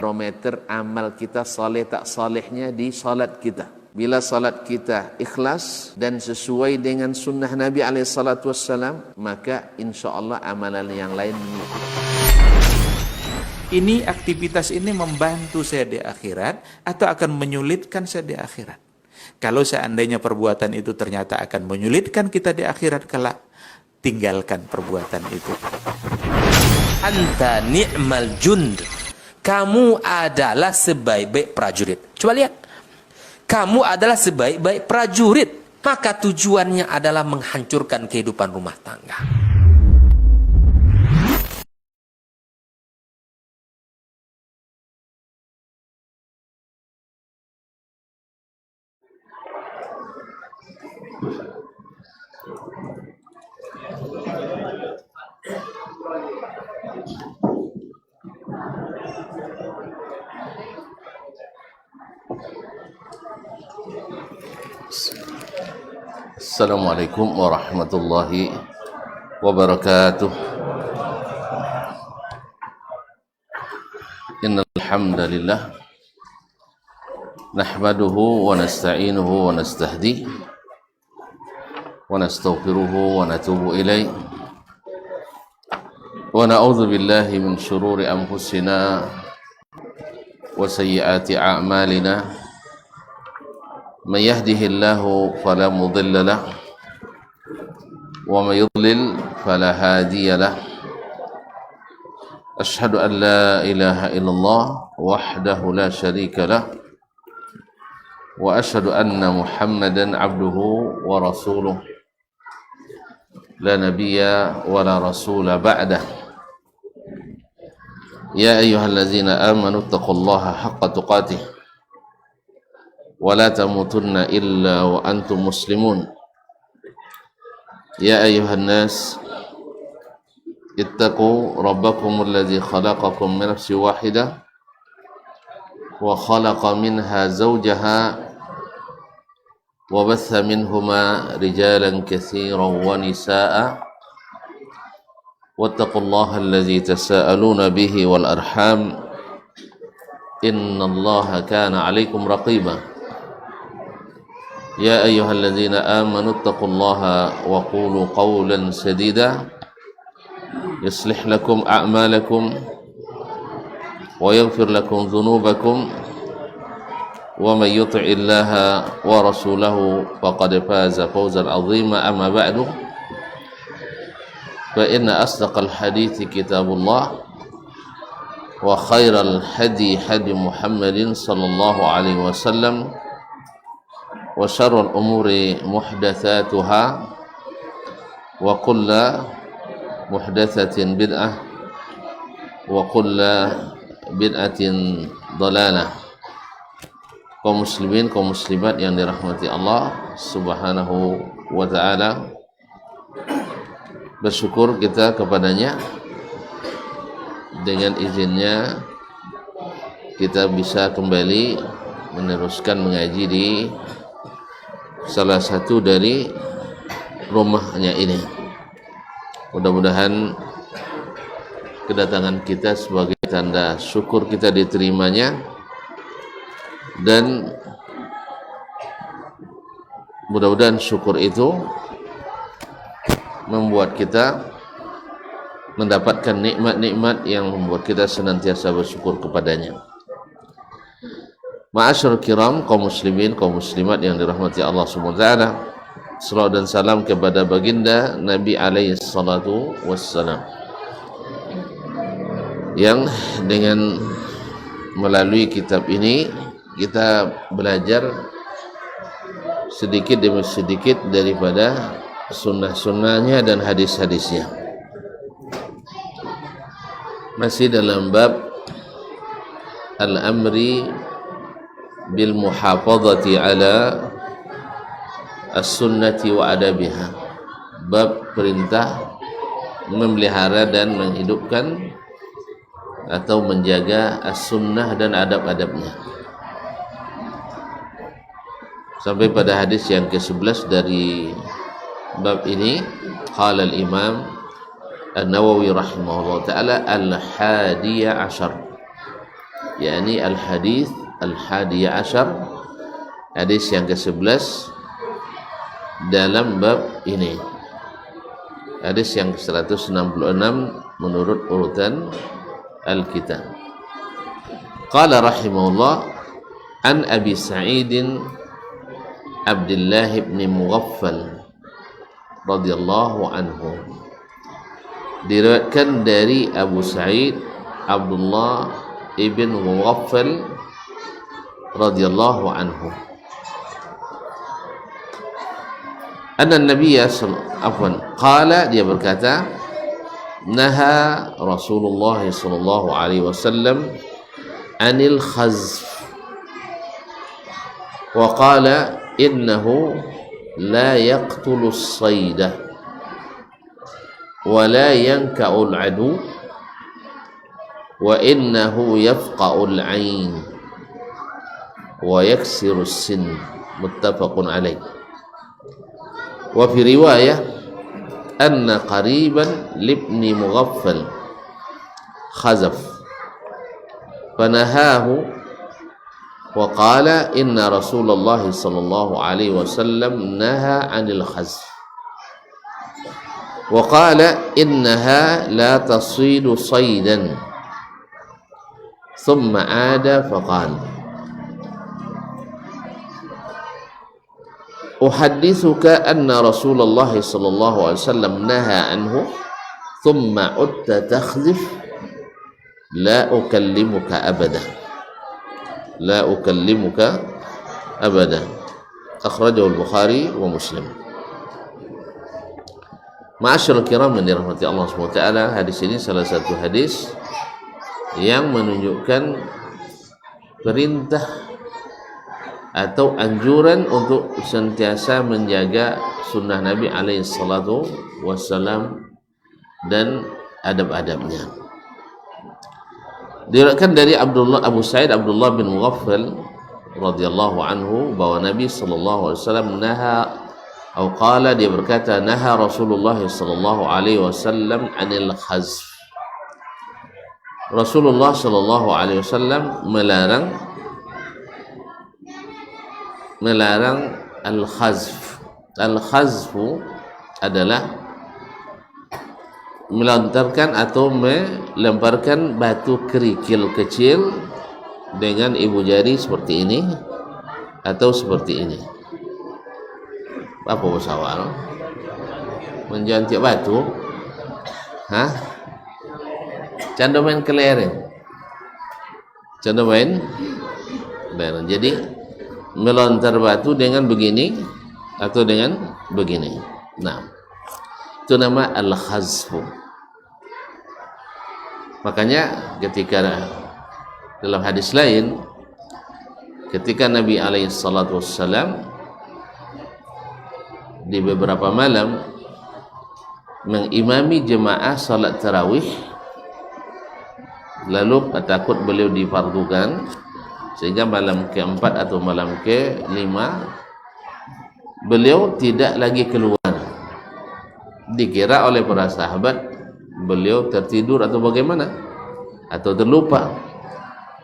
barometer amal kita saleh tak salehnya di salat kita. Bila salat kita ikhlas dan sesuai dengan sunnah Nabi SAW, maka insya Allah amalan yang lain mengikuti. Ini aktivitas ini membantu saya di akhirat atau akan menyulitkan saya di akhirat? Kalau seandainya perbuatan itu ternyata akan menyulitkan kita di akhirat kelak, tinggalkan perbuatan itu. Anta ni'mal jund. Kamu adalah sebaik-baik prajurit. Coba lihat. Kamu adalah sebaik-baik prajurit. Maka tujuannya adalah menghancurkan kehidupan rumah tangga. Assalamualaikum warahmatullahi wabarakatuh. Innal hamdalillah nahmaduhu wa nasta'inuhu wa nastahdi wa nastaghfiruhu wa natubu ilayh wa na'udzu billahi min shururi anfusina wa sayyiati a'malina. من يهده الله فلا مضل له ومن يضلل فلا هادي له أشهد أن لا إله إلا الله وحده لا شريك له وأشهد أن محمدا عبده ورسوله لا نبي ولا رسول بعده يا أيها الذين آمنوا اتقوا الله حق تقاته ولا تموتن إلا وأنتم مسلمون يا أيها الناس اتقوا ربكم الذي خلقكم من نفس واحدة وخلق منها زوجها وبث منهما رجالا كثيرا ونساء واتقوا الله الذي تساءلون به والأرحام إن الله كان عليكم رقيبا يا أيها الذين آمنوا اتقوا الله وقولوا قولا سديدا يصلح لكم أعمالكم ويغفر لكم ذنوبكم ومن يطع الله ورسوله فقد فاز فوزا عظيما أما بعد فإن أصدق الحديث كتاب الله وخير الهدي هدي محمد صلى الله عليه وسلم وشر الأمور محدثاتها وكل محدثة بدعة وكل بدعة ضلالة. Kaum muslimin, kaum muslimat yang dirahmati Allah Subhanahu wa ta'ala, bersyukur kita kepadanya. Dengan izinnya kita bisa kembali meneruskan mengaji di salah satu dari rumahnya ini. Mudah-mudahan kedatangan kita sebagai tanda syukur kita diterimanya, dan mudah-mudahan syukur itu membuat kita mendapatkan nikmat-nikmat yang membuat kita senantiasa bersyukur kepadanya. Ma'asyarul kiram, kaum muslimin, kaum muslimat yang dirahmati Allah Subhanahu wa ta'ala, salawat dan salam kepada baginda Nabi alaihi salatu wassalam, yang dengan melalui kitab ini kita belajar sedikit demi sedikit daripada sunnah-sunnahnya dan hadis-hadisnya. Masih dalam bab al-amri bil muhafazati ala as-sunnati wa adabiha, bab perintah memelihara dan menghidupkan atau menjaga as-sunnah dan adab-adabnya, sampai pada hadis yang ke-11 dari bab ini. Qala al-imam An-Nawawi rahimahullah ta'ala al-hadiya ashar, yakni al-hadis al-hadiya asyar, hadis yang ke-11 dalam bab ini, hadis yang ke-166 menurut urutan Alkitab. Qala rahimahullah an Abi Sa'id Abdullah bin Mughaffal radhiyallahu anhu, diriwayatkan dari Abu Sa'id Abdullah ibn Mughaffal radhiyallahu anhu, anna Nabiya qala, dia berkata, naha Rasulullah sallallahu alaihi wasallam anil khazf wa qala innahu la yaqtulu as-sayda wa la yanka'u al-adu wa innahu yafqa'u al-'ain wa yaksiru as-sin, muttafaqun alaih. Wa fi riwayah anna qariban libni Mughaffal khazaf fanahahu wa qala inna Rasulullah sallallahu alaihi wasallam naha 'anil khazf wa qala innaha la tasidu saydan thumma 'ada faqala uhaddithuka anna Rasulullah sallallahu alaihi wasallam naha anhu thumma 'udta takhzif la ukallimuka abada, la ukallimuka abada. Akhrajahu al-Bukhari wa Muslim. Ma'asyiral kiram yang dirahmati Allah SWT, hadis ini salah satu hadis yang menunjukkan perintah atau anjuran untuk sentiasa menjaga sunnah Nabi alaihi salatu wassalam dan adab-adabnya. Diriwayatkan dari Abu Sa'id Abdullah bin Mughaffal radhiyallahu anhu bahwa Nabi sallallahu alaihi wasallam naha atau qala, dia berkata, naha Rasulullah sallallahu alaihi wasallam anil khazf. Rasulullah sallallahu alaihi wasallam melarang al-khazf. Al-khazfu adalah melontarkan atau melemparkan batu kerikil kecil dengan ibu jari seperti ini atau seperti ini. Apa bahasa awal? Menjantik batu. Hah? Canda main kelereng. Canda main kelereng. Jadi melontar batu dengan begini atau dengan begini. Nah, itu nama al-khazfu. Makanya ketika dalam hadis lain, ketika Nabi alaihi salatu wassalam di beberapa malam mengimami jemaah salat tarawih, lalu takut beliau difardukan, sehingga malam keempat atau malam kelima beliau tidak lagi keluar. Dikira oleh para sahabat beliau tertidur atau bagaimana, atau terlupa.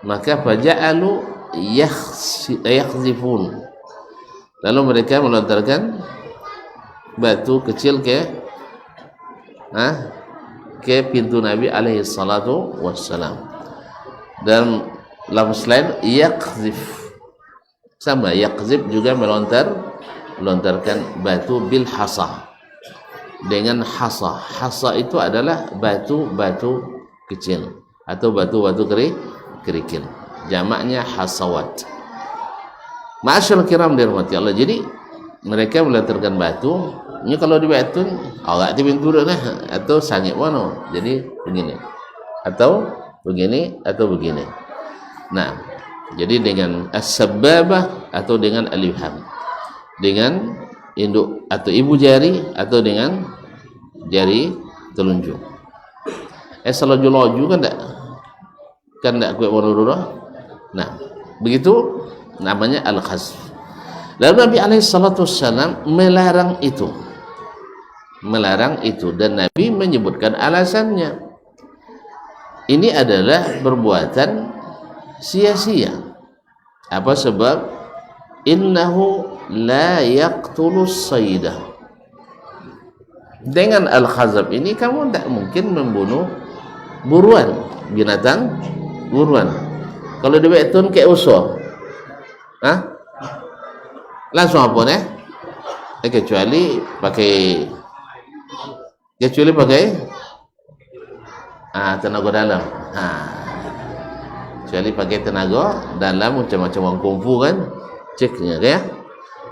Maka faja'alu yakhzifun, lalu mereka melontarkan batu kecil ke pintu Nabi alaihi salatu wassalam. Dan lafaz lain yakhzif, sama yakhzif juga melontarkan batu bil hasa, dengan hasa. Hasa itu adalah batu-batu kecil atau batu-batu kerikil. Jamaknya hasawat. Ma'asyarul kiram dirahmati Allah. Jadi mereka melontarkan batu. Ini kalau di batu, agak di pintu dah, atau sangit mana. Jadi begini, atau begini, atau begini. Nah, jadi dengan as-sababah atau dengan al-ibham, dengan induk atau ibu jari atau dengan jari telunjuk. Selaju-laju kan tak kuat warna. Nah, begitu namanya al-khazf. Lalu Nabi alaihi salatu wassalam melarang itu, dan Nabi menyebutkan alasannya. Ini adalah perbuatan sia-sia. Apa sebab? Innahu la yaqtulus saydah. Dengan al-khazab ini kamu tidak mungkin membunuh buruan, binatang buruan. Kalau di betun kayak uso, langsung apa nih? Kecuali pakai tenaga dalam. Kecuali pakai tenaga dalam macam-macam orang kungfu kan, ceknya kayak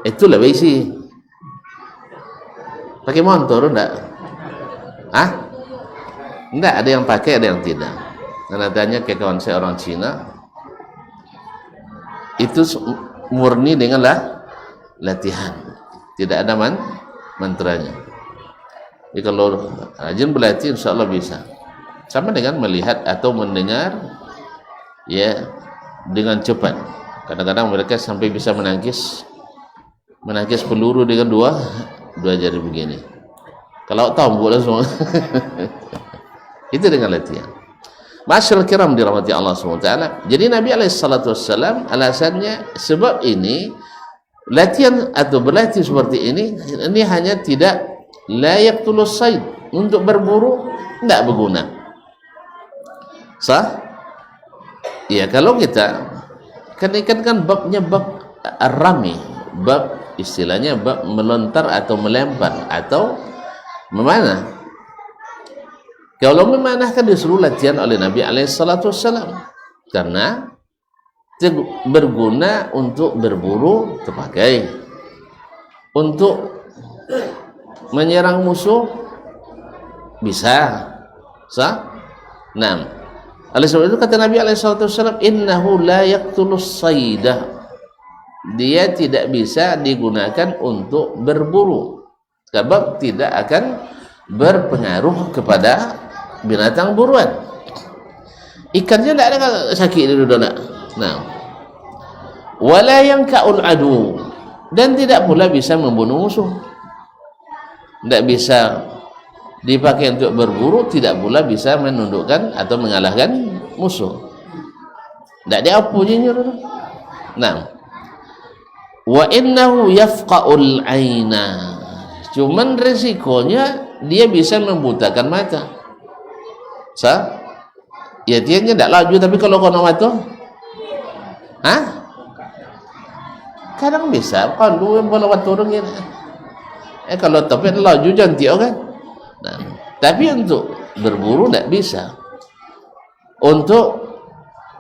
itulah besi. Pakai motor enggak? Enggak, ada yang pakai, ada yang tidak. Dan tanya ke kawan saya orang Cina, itu murni dengan latihan, tidak ada mantranya. Jadi kalau rajin berlatih, insya Allah bisa. Sama dengan melihat atau mendengar, ya, dengan cepat. Kadang-kadang mereka sampai bisa menangkis peluru dengan dua jari begini. Kalau tombol langsung. Itu dengan latihan. Masyaallah kiram dirahmati Allah SWT. Jadi Nabi SAW alasannya sebab ini latihan atau berlatih seperti ini hanya tidak layak tulus said, untuk berburu tidak berguna. Sah? Ya, kalau kita kan babnya bab rami, bab istilahnya bab melontar atau melempar atau memanah. Kalau memanah kan disuruh latihan oleh Nabi SAW karena berguna untuk berburu terpakai, untuk menyerang musuh bisa. Sah? Nah, oleh sebab itu kata Nabi SAW, innahu la yaqtulus saydah, dia tidak bisa digunakan untuk berburu sebab tidak akan berpengaruh kepada binatang buruan. Ikannya tidak ada sakit di dunia. Nah, wala yanka'ul adu, dan tidak pula bisa membunuh musuh. Tidak bisa dipakai untuk berburu, tidak pula bisa menundukkan atau mengalahkan musuh. Tidak ada apa jenis. Nah, wa innahu yafqa'ul aina, cuman resikonya dia bisa membutakan mata. Sah? Ya, dia tidak laju, tapi kalau kau nak mata, kadang bisa. Kalau bola waktu orang ni, kalau tapi laju cantik kan. Nah, tapi untuk berburu tidak bisa. Untuk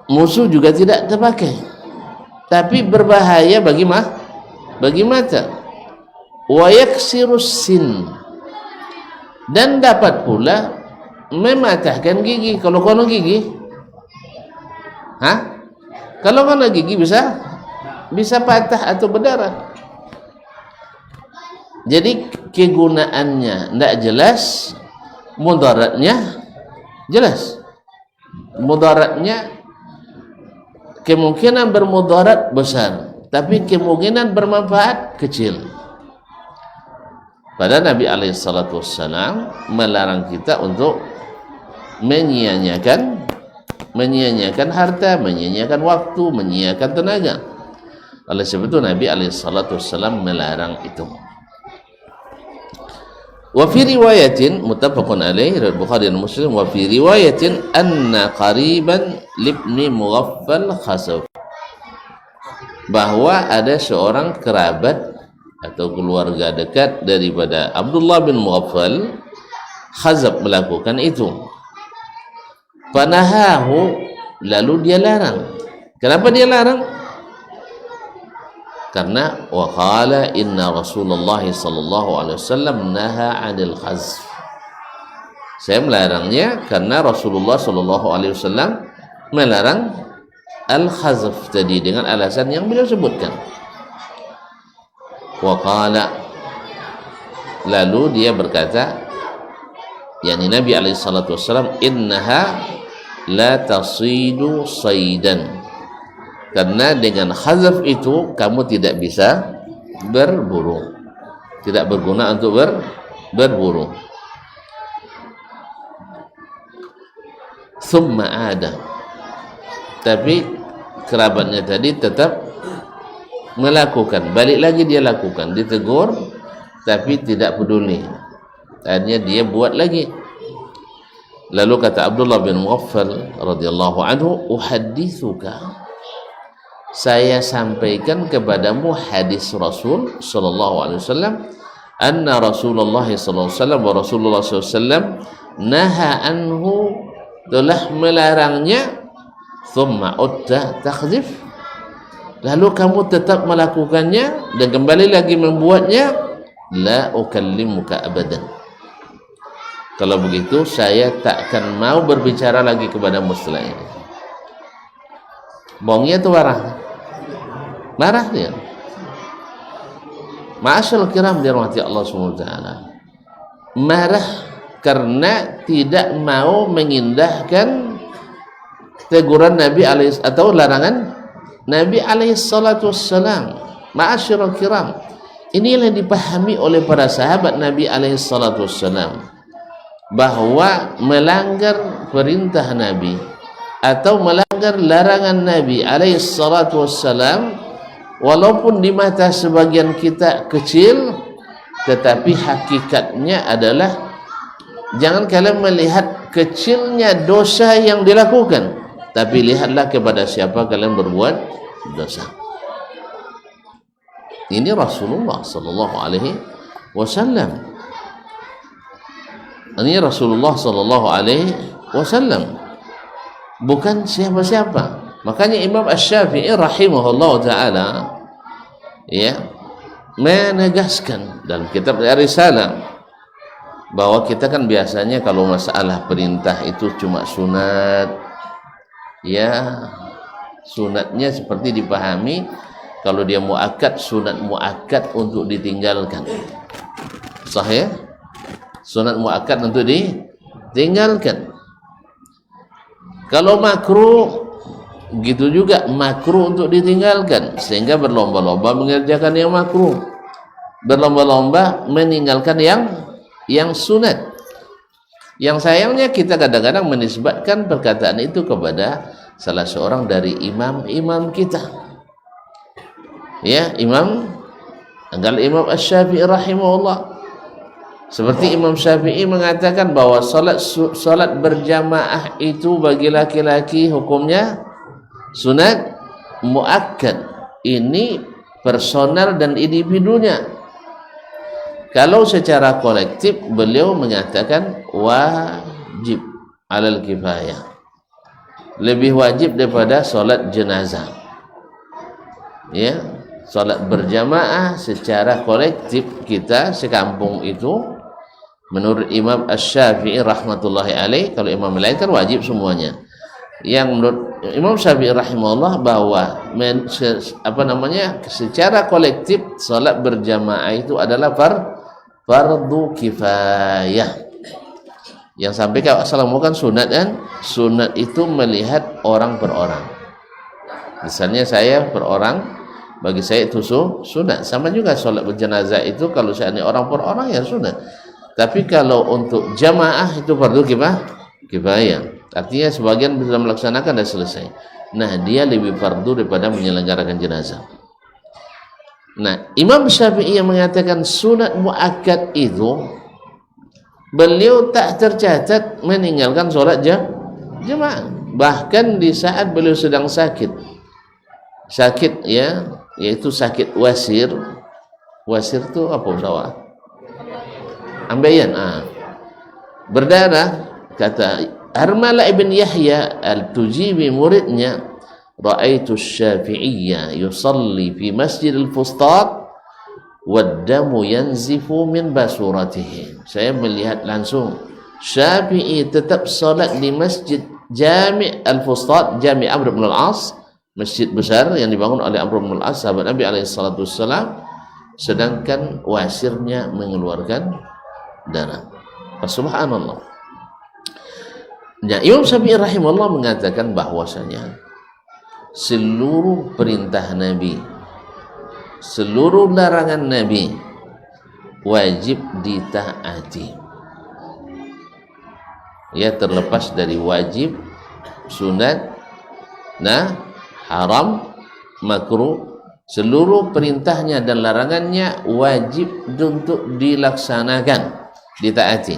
musuh juga tidak terpakai. Tapi berbahaya bagi mata. Wa yaksirus sin, dan dapat pula mematahkan gigi. Kalau kono gigi, kalau kono gigi bisa patah atau berdarah. Jadi kegunaannya tidak jelas, mudaratnya jelas. Mudaratnya kemungkinan bermudarat besar, tapi kemungkinan bermanfaat kecil. Pada Nabi SAW melarang kita untuk menyia-nyiakan harta, menyia-nyiakan waktu, menyia-nyiakan tenaga. Oleh sebab itu Nabi SAW melarang itu. Wa fi riwayatin muttafaqun alaih, riwayat Bukhari dan Muslim, wa fi riwayatin anna qariban libni Mughaffal khasaf, bahwa ada seorang kerabat atau keluarga dekat daripada Abdullah bin Mughaffal khazab melakukan itu. Fanahahu, lalu dia larang. Kenapa dia larang? Karena waqala inna Rasulullah sallallahu alaihi wasallam naha 'anil khazf. Saya melarangnya karena Rasulullah sallallahu alaihi wasallam melarang al-khazf tadi dengan alasan yang beliau sebutkan. Waqala, lalu dia berkata, yakni Nabi alaihi salatu wasallam, innaha la tasidu saydan, karena dengan khazaf itu kamu tidak bisa berburu, tidak berguna untuk berburu. Thumma ada, tapi kerabatnya tadi tetap melakukan, balik lagi dia lakukan, ditegur tapi tidak peduli, akhirnya dia buat lagi. Lalu kata Abdullah bin Mughaffal radhiyallahu anhu, uhaddithuka, saya sampaikan kepadamu hadis Rasul sallallahu alaihi wasallam, anna Rasulullah sallallahu alaihi wasallam wa Rasulullah sallallahu alaihi wasallam naha anhu, telah melarangnya, thumma utta takhdhif, lalu kamu tetap melakukannya dan kembali lagi membuatnya, la ukallimuka abadan, kalau begitu saya tak akan mau berbicara lagi kepadamu setelah ini. Bohongnya itu marah dia. Ma'asyal kiram dirahmati Allah SWT, marah karena tidak mau mengindahkan teguran Nabi atau larangan Nabi alaihi salatu wassalam. Ma'asyal kiram, inilah yang dipahami oleh para sahabat Nabi alaihi salatu wassalam, bahwa melanggar perintah Nabi atau melanggar larangan Nabi alaihi salatu wassalam, walaupun di mata sebagian kita kecil, tetapi hakikatnya adalah, jangan kalian melihat kecilnya dosa yang dilakukan, tapi lihatlah kepada siapa kalian berbuat dosa. Ini Rasulullah sallallahu alaihi wasallam. Ini Rasulullah sallallahu alaihi wasallam, bukan siapa-siapa. Makanya Imam Asy-Syafi'i rahimahullah taala menegaskan dalam kitab Risalah bahwa kita kan biasanya kalau masalah perintah itu cuma sunat, sunatnya seperti dipahami kalau dia muakkad, sunat muakkad untuk ditinggalkan, sahih, sunat muakkad untuk ditinggalkan. Kalau makruh, begitu juga makruh untuk ditinggalkan, sehingga berlomba-lomba mengerjakan yang makruh, berlomba-lomba meninggalkan yang sunat. Yang sayangnya kita kadang-kadang menisbatkan perkataan itu kepada salah seorang dari imam-imam kita, Imam Asy-Syafi'i rahimahullah. Seperti Imam Syafi'i mengatakan bahwa salat berjamaah itu bagi laki-laki hukumnya sunat muakkad. Ini personal dan individunya. Kalau secara kolektif beliau mengatakan wajib alal kifayah, lebih wajib daripada salat jenazah. Salat berjamaah secara kolektif kita sekampung itu, menurut Imam Asy-Syafi'i rahmatullahi alaih, kalau imam lain kan wajib semuanya. Yang menurut Imam Syafi'i rahimahullah bahwa secara kolektif salat berjamaah itu adalah fardu kifayah. Yang sampai kalau assalamu kan sunat, kan sunat itu melihat orang per orang. Misalnya saya per orang, bagi saya itu sunat. Sama juga salat berjenazah itu kalau seandainya orang per orang ya sunat. Tapi kalau untuk jamaah itu fardu kifayah. Artinya sebagian bisa melaksanakan dan selesai. Nah, dia lebih fardu daripada menyelenggarakan jenazah. Nah, Imam Syafi'i yang mengatakan sunat muakkad itu, beliau tak tercatat meninggalkan sholat jemaah. Bahkan di saat beliau sedang sakit, yaitu sakit wasir. Wasir itu apa usaha? Ambeien. Berdarah. Kata Harmalah ibn Yahya al-Tujibi muridnya, ra'aitu Syafi'iyya yusalli fi masjid al-Fustat wad-damu yanzifu min basuratihi. Saya melihat langsung Syafi'i tetap salat di masjid Jami' al-Fustat, Jami' Amr bin al-As, masjid besar yang dibangun oleh Amr bin al-As, sahabat Nabi alaihi salatu wassalam, sedangkan wasirnya mengeluarkan darah. Subhanallah. Ya, Imam Syafi'i rahimahullah mengatakan bahwasanya seluruh perintah Nabi, seluruh larangan Nabi wajib ditaati. Terlepas dari wajib, sunat, haram, makruh, seluruh perintahnya dan larangannya wajib untuk dilaksanakan, ditaati.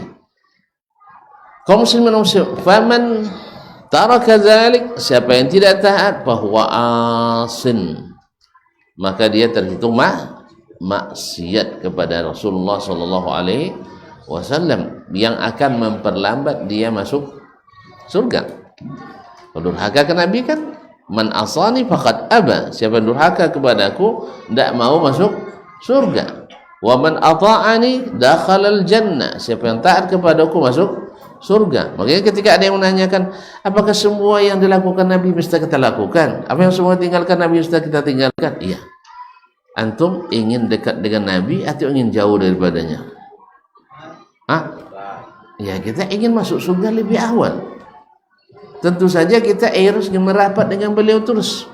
Kaum muslimin muslim, faman taraka dzalik, siapa yang tidak taat, bahwa asin, maka dia terhitung maksiat kepada Rasulullah sallallahu alaihi wasallam yang akan memperlambat dia masuk surga. Kalau durhaka ke Nabi kan, man asani faqad aba, siapa durhaka kepadaku tidak mau masuk surga. Wa man ata'ani dakhalal jannah, siapa yang taat kepadaku masuk surga. Makanya ketika ada yang menanyakan, apakah semua yang dilakukan Nabi mesti kita lakukan? Apa yang semua tinggalkan Nabi mesti kita tinggalkan? Iya. Antum ingin dekat dengan Nabi atau ingin jauh daripadanya? Ya, kita ingin masuk surga lebih awal. Tentu saja kita harus merapat dengan beliau terus.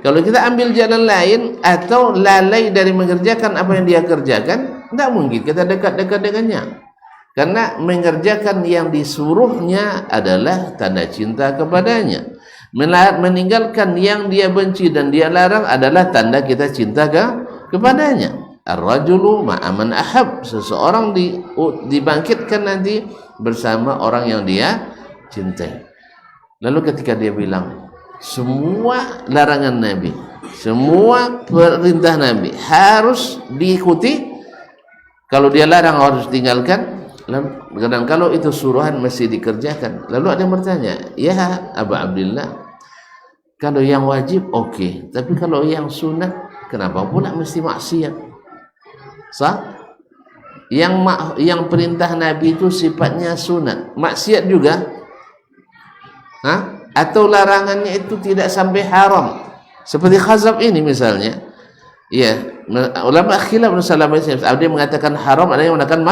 Kalau kita ambil jalan lain atau lalai dari mengerjakan apa yang dia kerjakan, tidak mungkin kita dekat-dekat dengannya. Karena mengerjakan yang disuruhnya adalah tanda cinta kepadanya. Meninggalkan yang dia benci dan dia larang adalah tanda kita cinta kepadanya. Ar-rajulu ma'aman ahab, seseorang dibangkitkan nanti bersama orang yang dia cintai. Lalu ketika dia bilang, semua larangan Nabi, semua perintah Nabi harus diikuti, kalau dia larang harus tinggalkan, dan kalau itu suruhan mesti dikerjakan. Lalu ada yang bertanya, ya Abu Abdillah, kalau yang wajib oke, tapi kalau yang sunat kenapa pula mesti maksiat? Sah? Yang perintah Nabi itu sifatnya sunat, maksiat juga? Atau larangannya itu tidak sampai haram, seperti khazab ini misalnya? Ya, ulama khilaf masalah ini. Ada yang mengatakan haram, ada yang mengatakan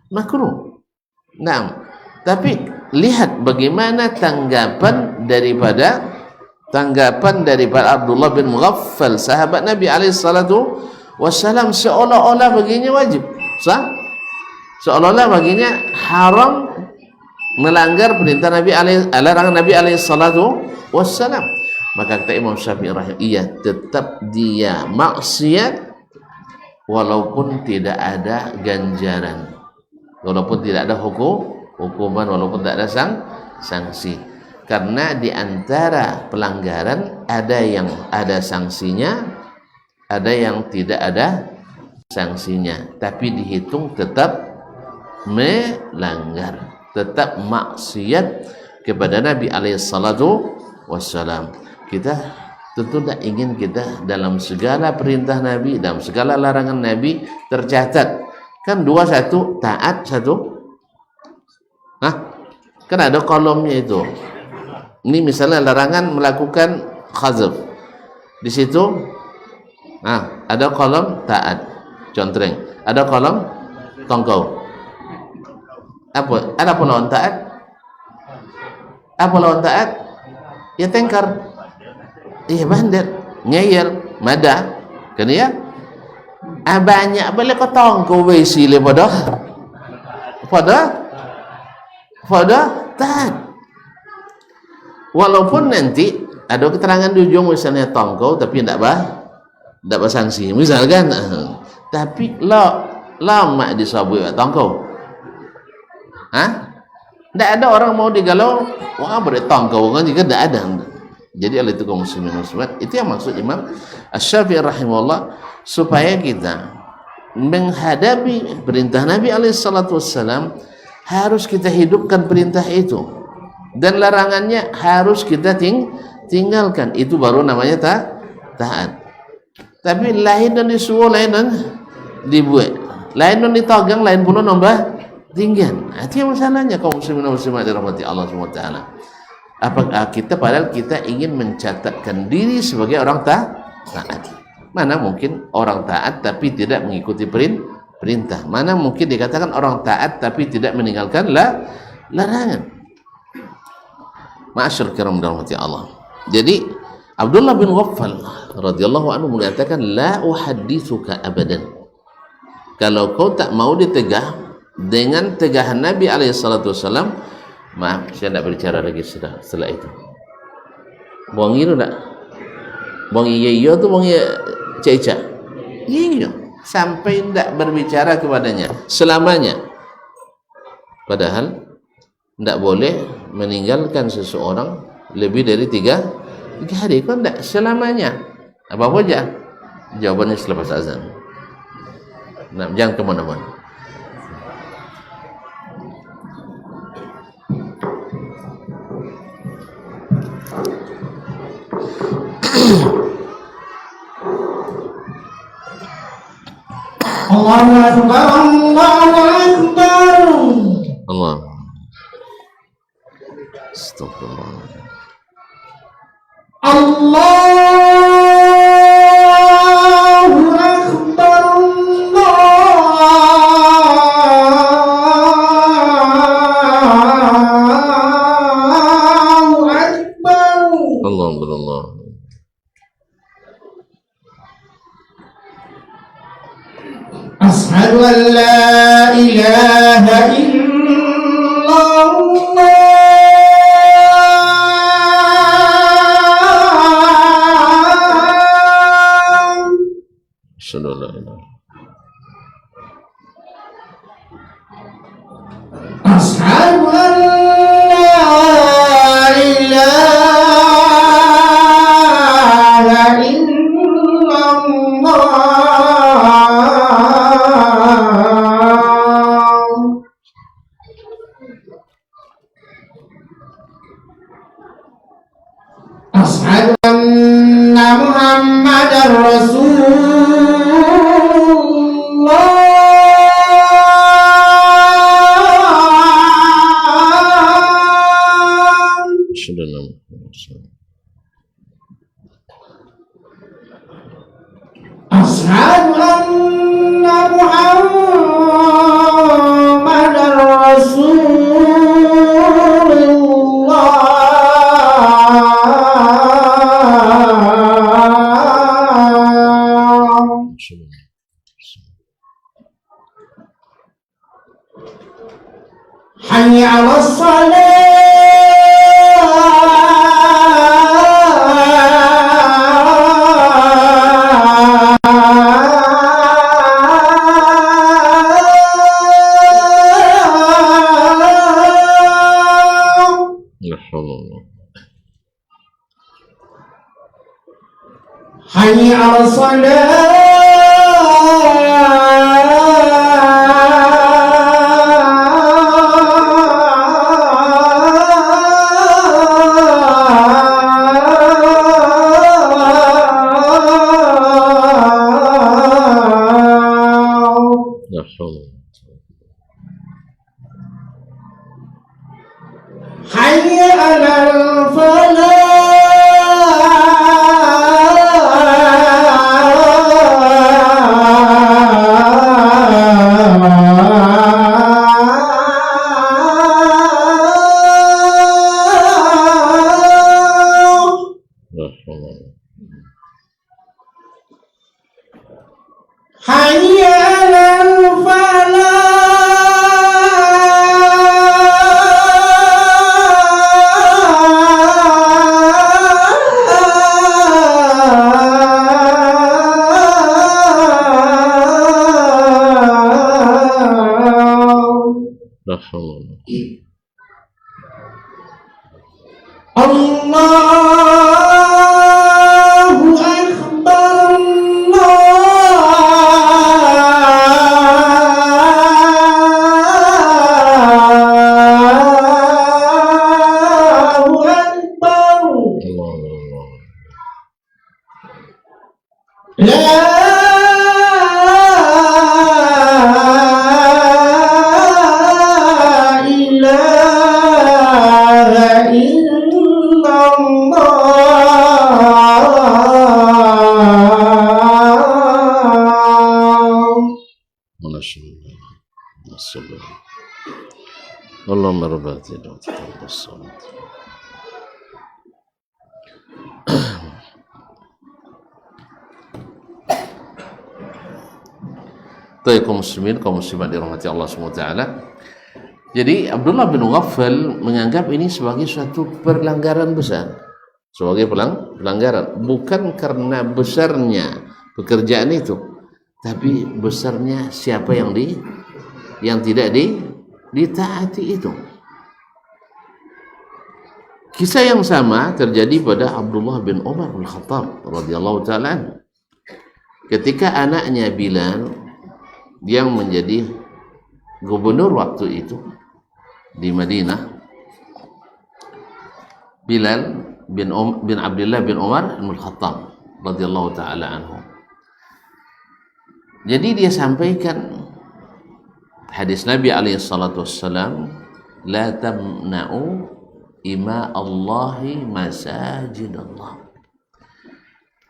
makruh. Nah, tapi lihat bagaimana tanggapan daripada Abdullah bin Mughaffal, sahabat Nabi alaihi salatu wassalam, seolah-olah baginya wajib, sah? Seolah-olah baginya haram, melanggar perintah Nabi larangan Nabi alaihi salatu wassalam. Maka kata Imam Syafi'i rahimahullah, iya, tetap dia maksiat walaupun tidak ada ganjaran, walaupun tidak ada hukuman, walaupun tidak ada sanksi. Karena di antara pelanggaran ada yang ada sanksinya, ada yang tidak ada sanksinya, tapi dihitung tetap melanggar, tetap maksiat kepada Nabi alaihi salatu wassalam. Kita tentu tidak ingin kita dalam segala perintah Nabi, dalam segala larangan Nabi tercatat. Kan dua, satu taat, satu kan ada kolomnya itu. Ini misalnya larangan melakukan khazab, di situ ada kolom taat, contreng, ada kolom tongkau. Apa lawan taat? Apa lawan taat? Ya tengkar, iya bandar, ngeyel, mada, kan ya? Banyak boleh kau tongkau besi le pada taat. Walaupun nanti ada keterangan di ujung misalnya tongkau tapi tidak sanksi misalkan, tapi lama disabui tongkau. Tidak ada orang mau digalau, wah beri tongkau kan, jika tidak ada. Jadi oleh itu kaum muslimin muslimat, itu yang maksud Imam Asy-Syafi'i rahimahullah, supaya kita menghadapi perintah Nabi alaihi salatu wassalam harus kita hidupkan perintah itu, dan larangannya harus kita tinggalkan. Itu baru namanya taat. Tapi lain dan disuruh, lain dan dibuat, lain dan ditagang, lain pula nambah tinggal. Itu yang masalahnya kaum muslimin muslimat dirahmati Allah Subhanahu wa taala. Apakah kita, padahal kita ingin mencatatkan diri sebagai orang taat. Mana mungkin orang taat tapi tidak mengikuti perintah? Mana mungkin dikatakan orang taat tapi tidak meninggalkan larangan? Ma'asyar kiram dirahmati Allah. Jadi Abdullah bin Mughaffal radhiyallahu anhu mengatakan, la uhadditsuka abadan, kalau kau tak mau ditegah dengan tegahan Nabi alaihi salatu wasallam, maaf, saya tidak berbicara lagi setelah itu. Buang itu tak? Bang iya tu bang iya ceca. Iya sampai tidak berbicara kepadanya selamanya. Padahal tidak boleh meninggalkan seseorang lebih dari tiga hari. Kau tidak selamanya. Apa aja? Jawabannya selepas azan. Nah, jangan kemana-mana. Allahu Akbar, Allahu Akbar. Allah. Astagfirullah. Allahu Akbar, Allahu Akbar. Allah berallah. Ashhadu an la ilaha illallah. Ashhadu an la ilaha illallah. Ashhadu anna Muhammadar Rasulullah. Ashhadu anna Muhammadar Rasulullah. Hayya 'alas Hayya 'alas Hayya 'alal Hayya 'alal Allahu Akbar, Allahu Akbar. La ilaha illallah. Allahumma rabbati la taqabbal as-salat. Kaum muslimin, kaum muslimat dirahmati Allah SWT. Jadi Abdullah bin Ghaffal menganggap ini sebagai suatu pelanggaran besar. sebagai pelanggaran, bukan karena besarnya pekerjaan itu, tapi besarnya siapa yang tidak ditaati itu. Kisah yang sama terjadi pada Abdullah bin Umar bin Khattab radhiyallahu taala anhu. Ketika anaknya Bilal yang menjadi gubernur waktu itu di Madinah, Bilal bin Abdullah bin Umar bin Khattab radhiyallahu taala anhu. Jadi dia sampaikan hadis Nabi alaihi salatu wassalam, la tamna'u ima Allahi masajid Allah.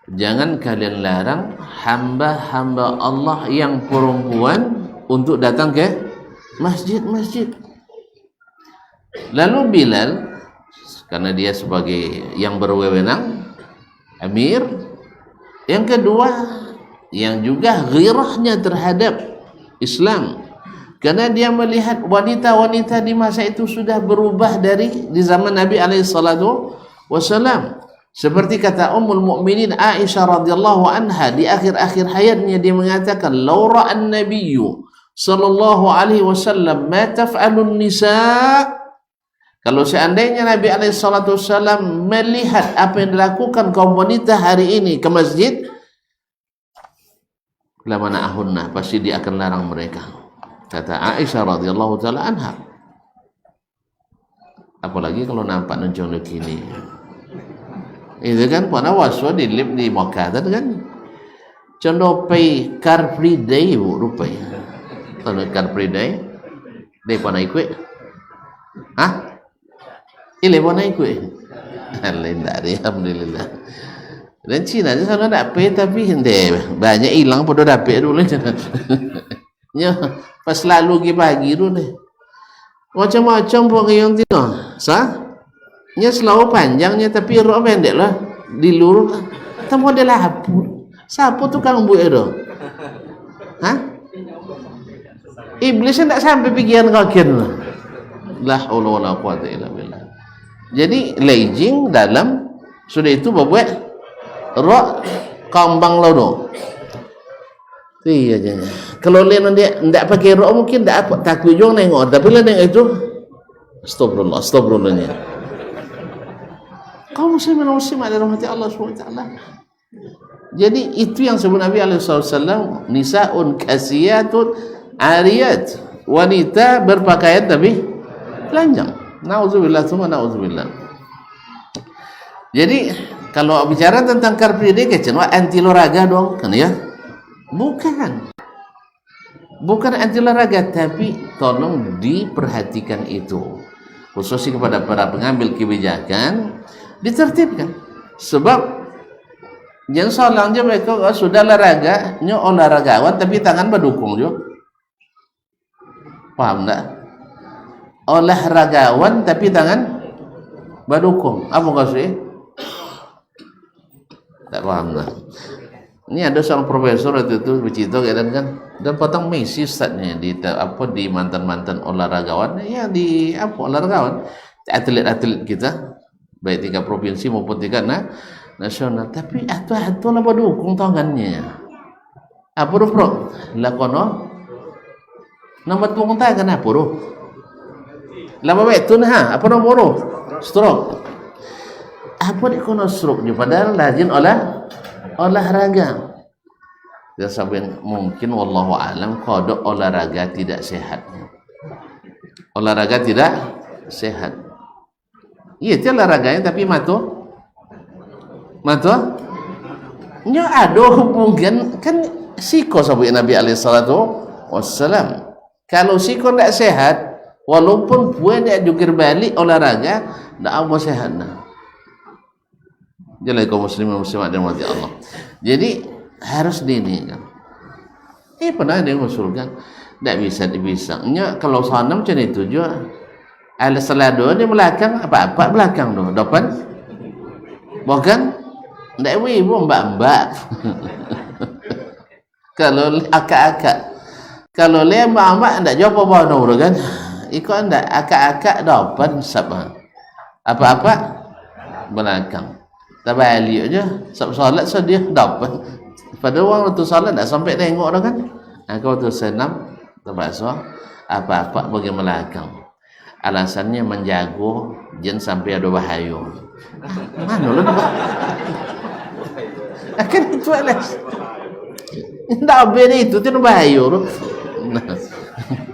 Jangan kalian larang hamba-hamba Allah yang perempuan untuk datang ke masjid-masjid. Lalu Bilal, karena dia sebagai yang berwenang, amir, yang kedua yang juga ghirahnya terhadap Islam, karena dia melihat wanita-wanita di masa itu sudah berubah dari di zaman Nabi alaihi salatu wasallam. Seperti kata Ummul Mukminin Aisyah radhiyallahu anha di akhir-akhir hayatnya, dia mengatakan, "Law ra'an nabiyyu sallallahu alaihi wasallam ma taf'alun nisa." Kalau seandainya Nabi alaihi salatu wasallam melihat apa yang dilakukan kaum wanita hari ini ke masjid, la mana'ahunna, pasti dia akan larang mereka. Kata Aisyah radhiyallahu taala anha. Apalagi kalau nampak nencong begini. Itu kan pada waswa di lip di Makkah kan. Condo pay car free day rupai. Kalau car free day dia pada ikut. Hah? Ile pada ikut. Alhamdulillah. Dan Cina dia sana nak pay tapi hende banyak hilang pada dapat dulu. Ya, pas lalu pergi pagi tu ni. Macam-macam pun yang tino. Sah? Nya selalu panjangnya tapi rok pendek lah. Dilurus. Temu dia lapu. Siapa tu kang buat tu? Hah? Iblis tak sampai pikiran kakian lah. La haula wala quwata illa billah. Jadi legging dalam sudah itu buat rok kambang lalu. Iya je. Kalau lain dia tidak pakai rok mungkin tak apa, takut juga nengok. Tapi lah nengok itu, astagfirullahnya. Kau muslim ada rahmati Allah SWT. Jadi itu yang sebut Nabi SAW, nisaun kasiyatun ariyat, wanita berpakaian tapi telanjang. Nauzubillah semua nauzubillah. Jadi kalau bicara tentang Car Free Day, kecil anti olahraga dong, kan ya? Bukan anti olahraga, tapi tolong diperhatikan itu, khususnya kepada para pengambil kebijakan, ditertibkan. Sebab jangan salahnya mereka sudah olahraga, nyo olahragawan tapi tangan berdukung juga. Paham tak? Olahragawan tapi tangan berdukung. Apa maksudnya? Tak paham tak? Ini ada seorang profesor waktu itu bercerita kan, dan potong Messi ustaznya di mantan-mantan olahragawan, ya di apa olahragawan, atlet-atlet kita baik tingkat provinsi maupun tingkat nasional, tapi atu lah berdukung tangannya. Apa tu bro? Lakono nomor dukung tangan apa tu? Lama baik tu nah, apa nombor tu? Stroke. Apa dia kono stroke je padahal rajin olahraga. Dan sampai mungkin wallahu alam kodok olahraga tidak sehat. Olahraga tidak sehat. Iya, itu olahraganya tapi mato. Nya ada hubungan kan siko sampai Nabi alaihi salatu wassalam. Kalau siko tidak sehat, walaupun puan dia jungkir balik olahraga, tidak apa sehat nah. Jadi kaum muslimin muslimat dan mati Allah. Jadi harus dini kan. Pernah dia mengusulkan tidak bisa dibisangnya kalau sana macam itu juga. Al salado di belakang apa belakang tu depan. Bukan tidak ibu mbak. Kalau akak-akak. Kalau le mbak tidak jawab apa tu kan. Ikut ndak akak-akak depan sama. Apa-apa belakang. tak balik aja. Solat so dia dapat. Pada orang waktu solat tak sampai tengok dah kan. Kau tu senam terpaksa apa-apa bagi melakang. Alasannya menjaga jangan sampai ada bahaya. Mana lah tu? Akan itu alas. Tak beda itu bahaya tu.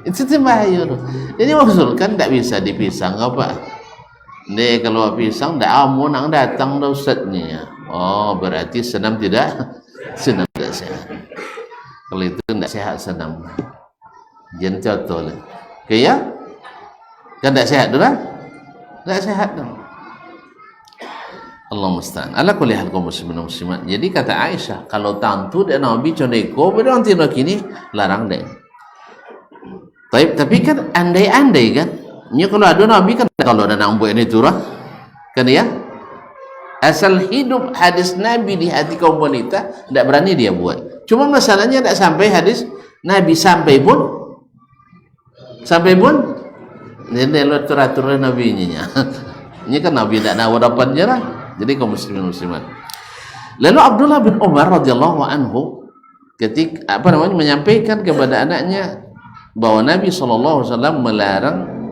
Itu bahaya tu. Jadi maksud kan tak bisa dipisah apa? Ni kalau pisang dah amun nang datang dah ustaznya. Oh, berarti senam tidak sehat. Kalau itu tidak sehat senam. Jangan contoh lah. Okay, ya? Kan tak sehat tu lah? Tak sehat tu. Allah musta'an. Ala kulli hal kaum muslimin muslimat. Jadi kata Aisyah, kalau tantu dan Nabi condeko, pada orang tino kini larang deh. Tapi kan andai-andai kan. Ini kalau ada Nabi kan kalau ada nak buat ini turah kan ya, asal hidup hadis Nabi di hati kaum wanita tidak berani dia buat. Cuma masalahnya tidak sampai hadis Nabi sampai pun ini lo teratur Nabi nya. Ini kan Nabi tidak nak wadapan je lah. Jadi kaum muslimin muslimat. Lalu Abdullah bin Umar radhiyallahu anhu ketika menyampaikan kepada anaknya bahwa Nabi SAW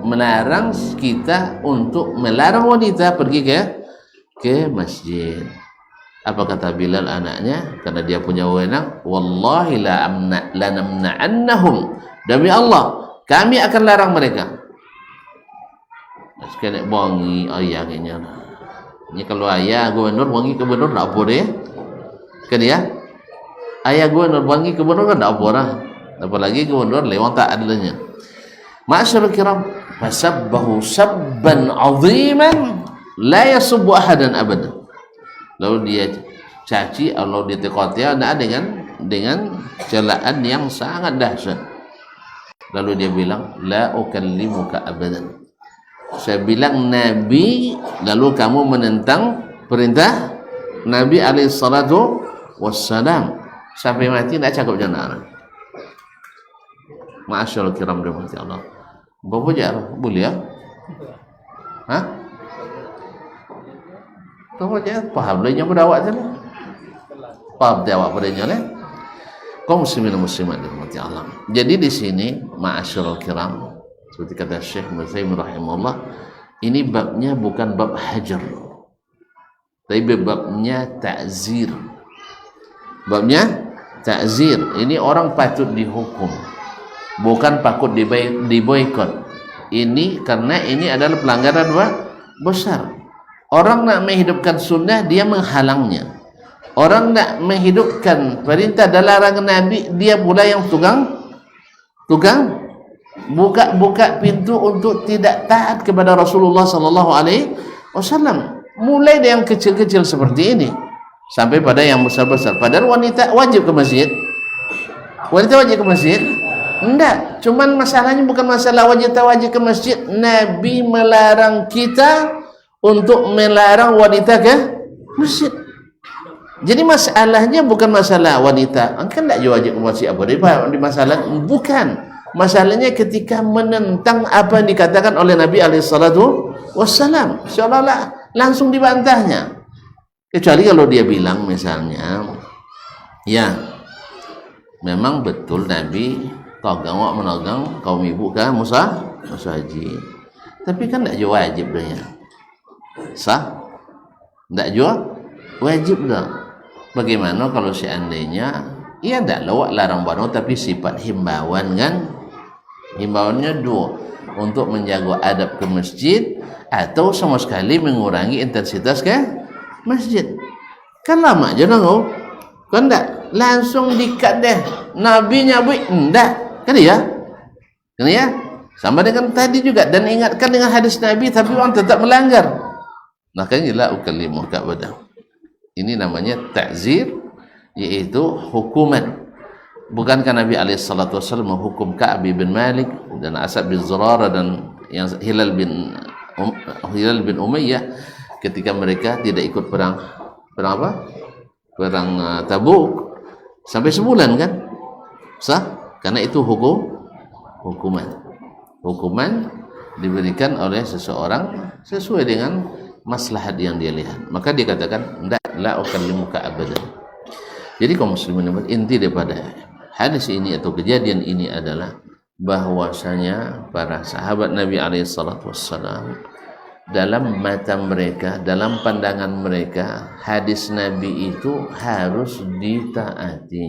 melarang kita untuk melarang wanita pergi ke masjid. Apa kata Bilal anaknya? Karena dia punya wewenang, wallahi la namna'annahum, demi Allah kami akan larang mereka. Sekali bongi ayahnya. Ini kalau ayah gubernur bongi ke gubernur tak apa dia. Kan ya? Ayah gubernur bongi ke gubernur kan tak apa dah. Apalagi gubernur lewat tak adanya. Ma'asyarul kiram, fasabbahu sabban 'aziman la yasubbu ahadan abadan. Lalu dia caci, Allah dia tekotia dengan celaan yang sangat dahsyat. Lalu dia bilang, la ukallimuka abadan. Saya bilang Nabi, lalu kamu menentang perintah Nabi alaihi salatu wassalam. Sampai mati tak cakap jangan. Ma'asyarul kiram rahmati Allah. Berapa jar? Boleh ya? Hah? Berapa jar? Faham lah yang berdawat je lah. Faham tak awak padanya lah? Kaum muslimin dan muslimat rahmati Allah. Jadi di sini ma'asyarul kiram, seperti kata Syekh Muhammad rahimahullah, ini babnya bukan bab hajar, tapi babnya ta'zir. Babnya ta'zir. Ini orang patut dihukum, bukan patut diboikot. Ini karena ini adalah pelanggaran besar. Orang nak menghidupkan sunnah, dia menghalangnya. Orang nak menghidupkan perintah dan larangan Nabi, dia pula yang tukang buka pintu untuk tidak taat kepada Rasulullah sallallahu alaihi wasallam. Mulai dari yang kecil-kecil seperti ini sampai pada yang besar-besar. Padahal wanita wajib ke masjid. Wanita wajib ke masjid? Enggak. Cuman masalahnya bukan masalah wajib ke masjid. Nabi melarang kita untuk melarang wanita ke masjid. Jadi masalahnya bukan masalah wanita. Kan tak wajib ke masjid apa di masalah? Bukan. Masalahnya ketika menentang apa yang dikatakan oleh Nabi alaihissalatu wassalam, seolah-olah langsung dibantahnya. Kecuali kalau dia bilang misalnya, ya memang betul Nabi togang wak menagang kaum ibu kan musa haji. Tapi kan tak wajib dia. Sah? Tak wajib dah. Bagaimana kalau seandainya ia tak lawak larang bano tapi sifat himbauan kan? Himbauannya dua, untuk menjaga adab ke masjid atau sama sekali mengurangi intensitas ke masjid. Kan lama je nangau. Kan tak langsung dikat deh. Nabi nyabui enggak. Kan ya? Kan ya? Sama dengan tadi juga, dan ingatkan dengan hadis Nabi tapi orang tetap melanggar. Makanya la ukallimu ka'bada. Ini namanya ta'zir, yaitu hukuman. Bukankah Nabi alaihissalatu wassalam menghukum Ka'ab bin Malik dan Asad bin Zurarah dan yang Hilal bin Umayyah ketika mereka tidak ikut perang apa? Perang Tabuk sampai sebulan kan? Sah? Karena itu hukuman diberikan oleh seseorang sesuai dengan maslahat yang dia lihat. Maka dia katakan, "Ndak la ukallimuka abadan." Jadi kaum muslimin, inti daripada hadis ini atau kejadian ini adalah bahwasanya para sahabat Nabi SAW dalam mata mereka, dalam pandangan mereka, hadis Nabi itu harus ditaati.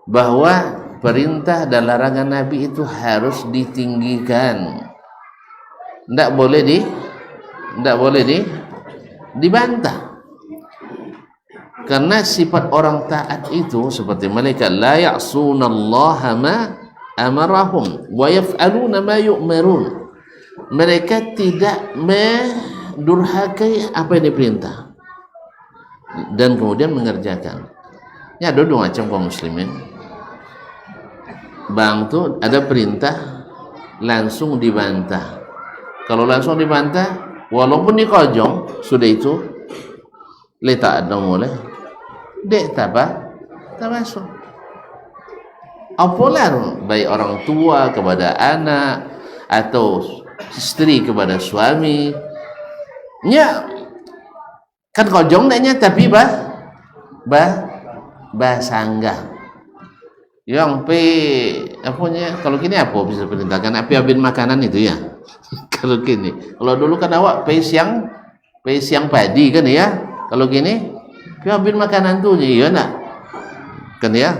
Bahwa perintah dan larangan Nabi itu harus ditinggikan. Tidak boleh dibantah. Karena sifat orang taat itu seperti malaikat, la ya'sunallaha ma amarahum wa yaf'aluna ma yu'marun. Mereka tidak mendurhakai apa yang diperintah dan kemudian mengerjakan. Ya, ada dua macam kaum muslimin. Bang tu ada perintah langsung dibantah. Kalau langsung dibantah, walaupun dikojong, sudah itu letak ada mulai dek tak masuk. Apalah baik orang tua kepada anak atau istri kepada suami, nya kan kojong deknya tapi sanggah. Yang apanya kalau kini apa bisa perintahkan api habis makanan itu ya. Kalau kini, kalau dulu kan awak siang padi kan ya. Kalau gini api habis makanan tuh ya nak kan ya.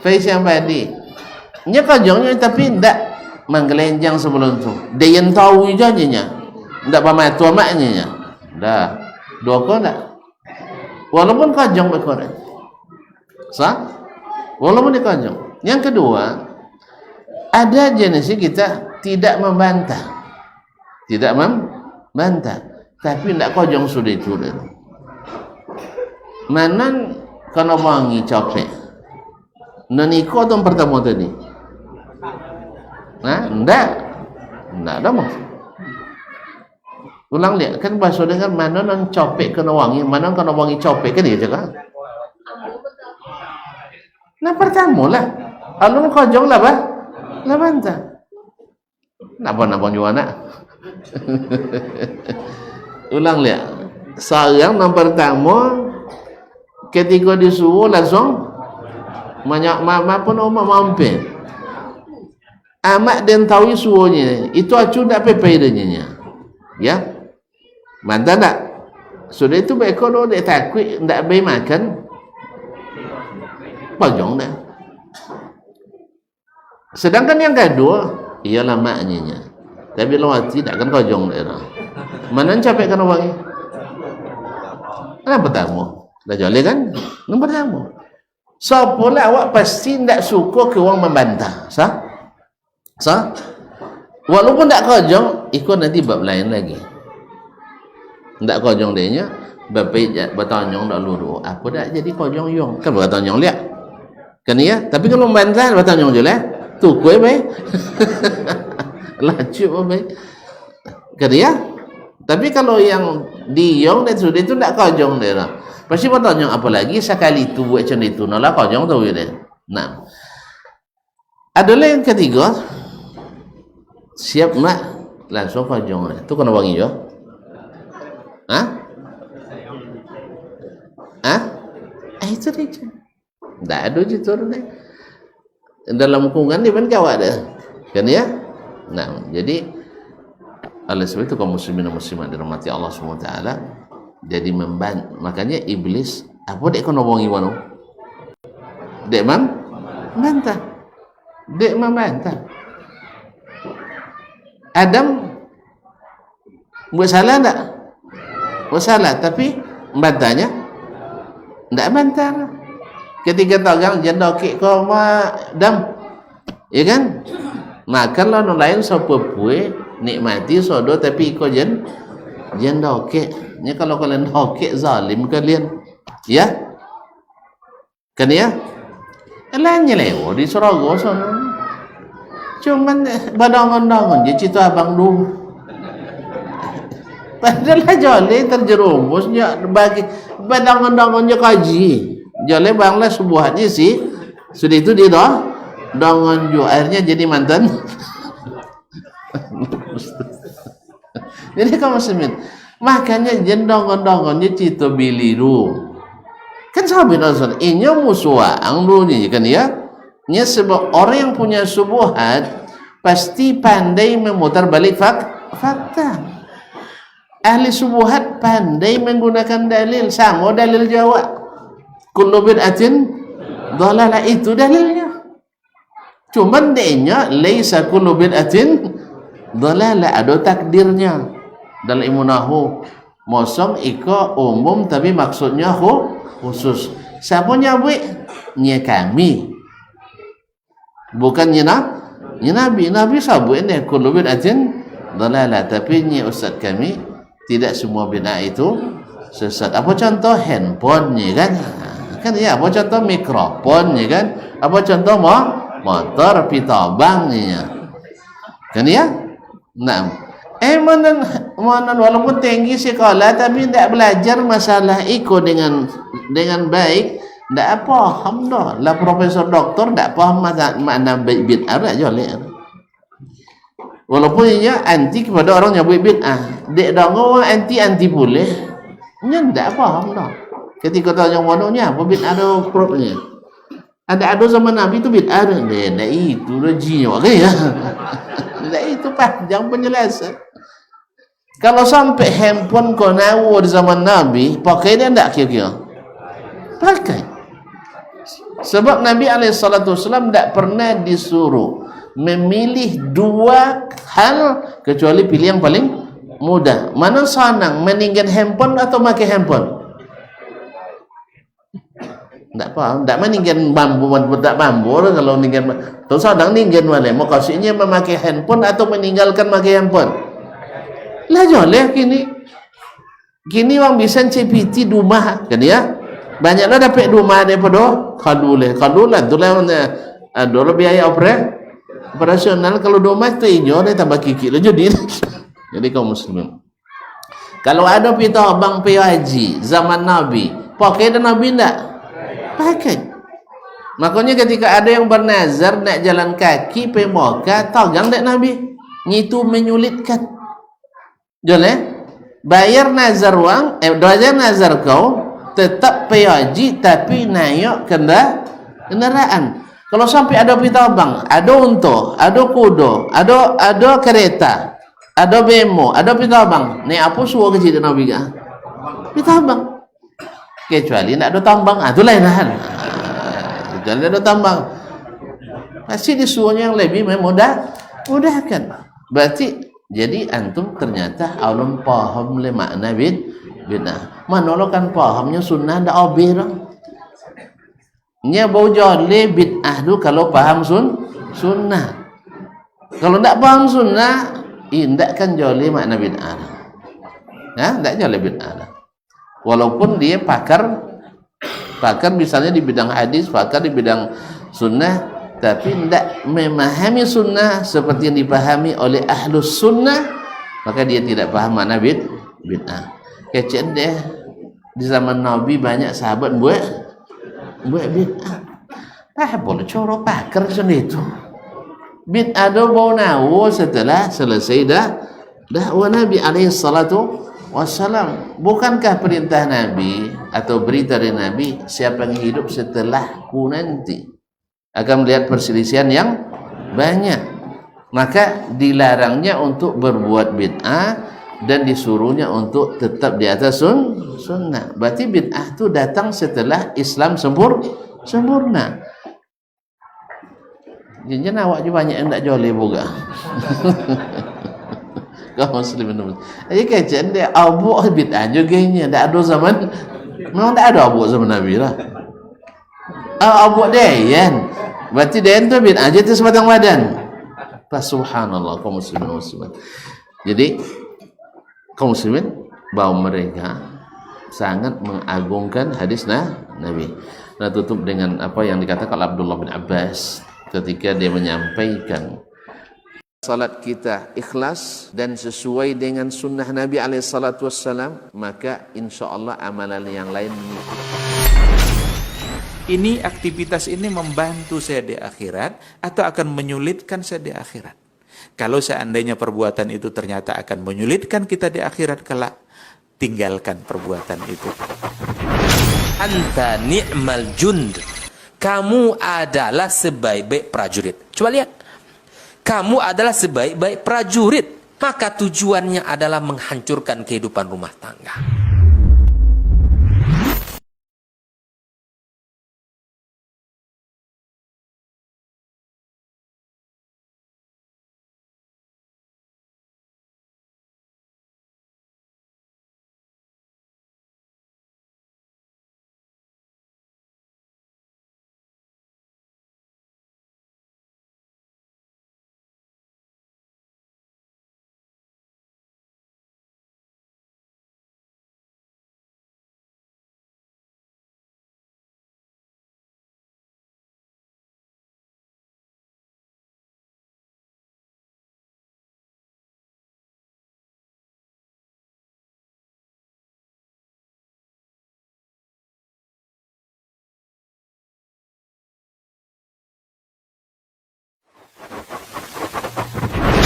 Siang padi nya kajongnya tapi ndak menggelenjang sebelum tu. Dia yang tahu janjinya. Ndak pamatu maknya. Dah. Dua kau ndak. Walaupun kajong berkorek. Sah? Walaupun dikajong. Yang kedua, ada jenis kita tidak membantah. Tidak membantah, tapi ndak kajong sudah itu. Manan kana wangi capek. Naniko atau pertama tadi? Nah, ndak ada maksud. Ulang lihat kan bahasa dengan mana non copek kena wangi, mana kena wangi copek kan dia cakap. Nah pertama lah, alun kojong lah bah, lah bantah. Napa juga nak? Ulang lihat. Sayang yang pertama ketika disuruh langsung banyak pun umat mampir. Amat dan tahu suruhnya itu acu tak pepe denya. Ya. Mantap tak? Sudah itu baik kalau dia takut tak boleh makan. Pajong dah. Sedangkan yang kedua ialah maknanya. Tapi lawat tidak kan kojong dah. Mana capek kan wangi? Yang pertama. Dah joleh kan? Yang pertama. So pula awak pasti tidak suka ke orang membantah. Sah? Walaupun tak kojong, ikut nanti bab lain lagi. Tak kojong dia nya, bapak bertanyong tak luru. Apa dah jadi kojong yong? Kan bertanyong lihat. Kan ya? Tapi kalau membantah bertanyong je lah. Tu kue baik. Laju baik. Kan ya? Tapi kalau yang di yong dan sudah itu tak kojong dia lah. Pasti bertanyong apa lagi sekali tu buat macam itu. Nolak kojong tu dia. Nah. Adalah yang ketiga. Siap mak langsung kojong. Itu kena wangi jo. Itu dia. Tak ada je turun ni. Dalam hukuman ni pun kau ada. Kan ya? Nah, jadi oleh sebab itu kaum muslimin dan muslimat dirahmati Allah SWT, jadi makanya iblis apa dek kau nobongi wano? Dek membantah. Dek membantah. Adam buat salah tak? Buat salah, tapi membantahnya tak bantah. Ketika tagang janda okey kau dam, ya kan? Makanlah orang lain sopopue nikmati sodo tapi ikut janda okey. Nya kalau kalian okey zalim kalian, ya? Kan ya? Lainnya lewo di Sorogo sana. Cuman badang-badang je cerita abang dulu. Padahal joleh terjerumusnya bagi badang-badang je kaji. Joleh banglah sebuahnya sih. Sudah itu dia dah dangan ju akhirnya jadi mantan Jadi kaum muslimin, makanya jendong-dongnya cito biliru. Kan sahabat Rasul, inya musuh anglunya kan ya. Nya sebab orang yang punya subuhat pasti pandai memutar balik fakta. Ahli subuhat pandai menggunakan dalil, sama dalil Jawa. Kullu bid'atin dhalalah, itu dalilnya. Cuman denya laisa kullu bid'atin dhalalah, ada takdirnya. Dalam ilmu nahwu mosong iko umum tapi maksudnya khusus. Siapa nyabui? Nya kami. Bukan nya Nabi. Nabi sabui ini kullu bid'atin dhalalah, tapi nya ustaz kami tidak semua bid'ah itu sesat. Apa contoh handphone-nya kan? Kan ya, apa contoh mikrofon-nya kan? Apa contoh motor pitobangnya. Kan ya? Nah, mana walaupun tinggi sekolah tapi tidak belajar masalah iko dengan baik, tidak paham dah. Lah profesor doktor tidak paham makna bid'ah dah jolek. Walaupun ia anti kepada orang yang buat bid'ah, dek dong anti boleh, nya tidak paham dah. Ketika tanya wananya apa bid'ah ada propnya. Ada zaman Nabi itu bid'ah dah. Dah itu rejinya kan ya. Dah itu panjang penjelasan. Kalau sampai handphone kau nawa di zaman Nabi, pakai dia tak kira-kira? Pakai. Sebab Nabi SAW tak pernah disuruh memilih dua hal kecuali pilih yang paling mudah. Mana senang, meninggal handphone atau pakai handphone? Tak paham. Tak meninggal bambu, tak bambu kalau meninggal. Tahu sedang meninggal mana? Maksudnya memakai handphone atau meninggalkan memakai handphone? Lah joleh kini orang bisa CPT rumah kan ya, banyaklah dapat rumah daripada kadulah tu lah ada biaya operasional. Kalau rumah tu inyo dia tambah kikik lah jadi kaum muslimin, kalau ada pita abang haji zaman Nabi pakai dan Nabi tak pakai. Makanya ketika ada yang bernazar nak jalan kaki pergi Mekah, tagang tak Nabi, itu menyulitkan. Joleh, bayar nazar wang, bayar nazar kau, tetap pergi haji tapi naik kendaraan. Kalau sampai ada pita abang, ada unta, ada kuda, ada kereta, ada bemo, ada pita abang, naik apa suruh kecil Nabi kah? Pita abang. Kecuali tidak ada tambang, itu lain hal. Kecuali ada tambang, pasti disuruhnya yang lebih memudahkan. Berarti jadi antum ternyata awalnya paham le makna bid'ah. Mana lo kan pahamnya sunnah ndak obir. Nya bau jole bid'ah tu kalau paham sunnah. Kalau ndak paham sunnah, ndak kan jole makna bid'ah. Ya, ndak jole bid'ah. Walaupun dia pakar misalnya di bidang hadis, pakar di bidang sunnah, tapi tidak memahami sunnah seperti yang dipahami oleh ahlus sunnah, maka dia tidak paham makna bid'ah. Kecil deh, di zaman Nabi banyak sahabat buat bid'ah. Boleh coro pakar sendiri itu. Bid'ah do bau nawo setelah selesai dakwah Nabi alaihi salatu wassalam. Bukankah perintah Nabi atau berita dari Nabi, siapa yang hidup setelahku nanti akan melihat perselisihan yang banyak, maka dilarangnya untuk berbuat bid'ah dan disuruhnya untuk tetap di atas sunnah. Berarti bid'ah itu datang setelah Islam sempurna. Jadi awak juga banyak yang tak joleh juga. Kaum muslimin. Jadi kajian dia abu bid'ah juga nya. Tak ada zaman, memang tak ada abu zaman Nabi lah. Abu dayan. Berarti dayan tu bid'ah aja tu sebatang badan. Subhanallah kaum muslimin. Jadi kaum muslimin bahawa mereka sangat mengagungkan hadis Nabi. Nah, tutup dengan apa yang dikatakan Abdullah bin Abbas ketika dia menyampaikan salat kita ikhlas dan sesuai dengan sunnah Nabi SAW, maka insyaAllah amalan yang lain mengikuti. Ini aktivitas ini membantu saya di akhirat atau akan menyulitkan saya di akhirat? Kalau seandainya perbuatan itu ternyata akan menyulitkan kita di akhirat kelak, tinggalkan perbuatan itu. Anta ni'mal jund. Kamu adalah sebaik-baik prajurit. Coba lihat. Kamu adalah sebaik-baik prajurit. Maka tujuannya adalah menghancurkan kehidupan rumah tangga.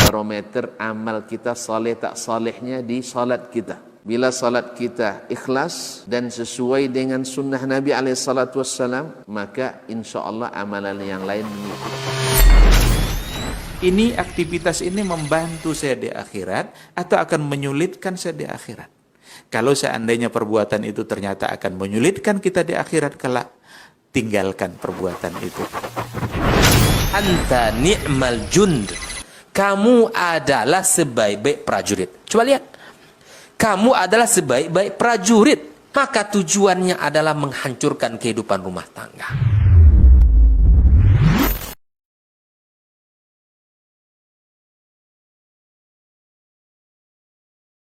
Barometer amal kita saleh tak salehnya di salat kita. Bila salat kita ikhlas dan sesuai dengan sunnah Nabi SAW, maka insya Allah amalan yang lain mengikut. Ini aktivitas ini membantu saya di akhirat atau akan menyulitkan saya di akhirat. Kalau seandainya perbuatan itu ternyata akan menyulitkan kita di akhirat kelak, tinggalkan perbuatan itu. Anta ni'mal jund. Kamu adalah sebaik-baik prajurit. Coba lihat. Kamu adalah sebaik-baik prajurit. Maka tujuannya adalah menghancurkan kehidupan rumah tangga.